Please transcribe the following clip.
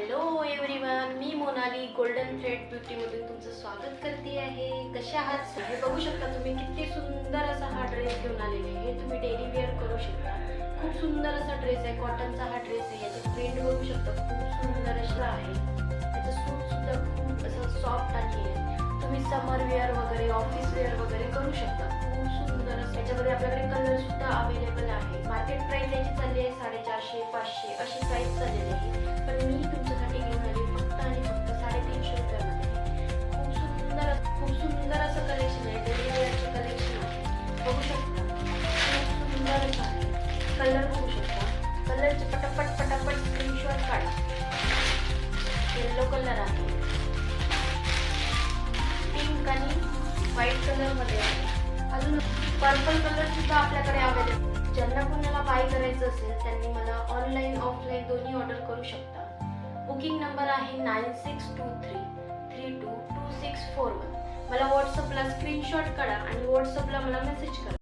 Hello everyone, मी Monali golden thread ब्युटीमधून तुमचं स्वागत करते आहे. कशा आहात? हे बघू शकता तुम्ही किती सुंदर असा हा ड्रेस घेऊन आलेले आहे. हे तुम्ही डेली वेअर करू शकता. खूप सुंदर असा ड्रेस आहे, कॉटनचा हा ड्रेस आहे. याची प्रिंट बघू शकता, खूप सुंदर असा आहे. याचं सूट सुद्धा खूप असं सॉफ्ट आहे. तुम्ही समर वेअर वगैरे, ऑफिस वेअर वगैरे करू शकता. खूप सुंदर असं याच्यामध्ये आपल्याकडे कलर सुद्धा अवेलेबल आहे. मार्केट प्राइस याची चालली आहे 450 500 अशी प्राइस चाललेली आहे. पण मी तुमच्यासाठी घेऊन आले फक्त आणि फक्त 350 रुपयामध्ये. खूप सुंदर असं कलेक्शन आहे. डेली वेअरचं कलेक्शन आहे. बघू शकता, खूप सुंदर असं आहे. कलर बघू शकता. कलरचे पटापट स्क्रीनशॉट काढा. येलो कलर आहे, पिंक आणि व्हाईट कलर मध्ये आहे. अजून पर्पल कलर सुद्धा आपल्याकडे अवेलेबल. ज्यांना कोणाला बाय करायचं असेल त्यांनी मला ऑनलाईन ऑफलाईन दोन्ही ऑर्डर करू शकता. बुकिंग नंबर आहे 9623322641. मला व्हॉट्सअपला स्क्रीनशॉट काढा आणि व्हॉट्सअपला मला मेसेज करा.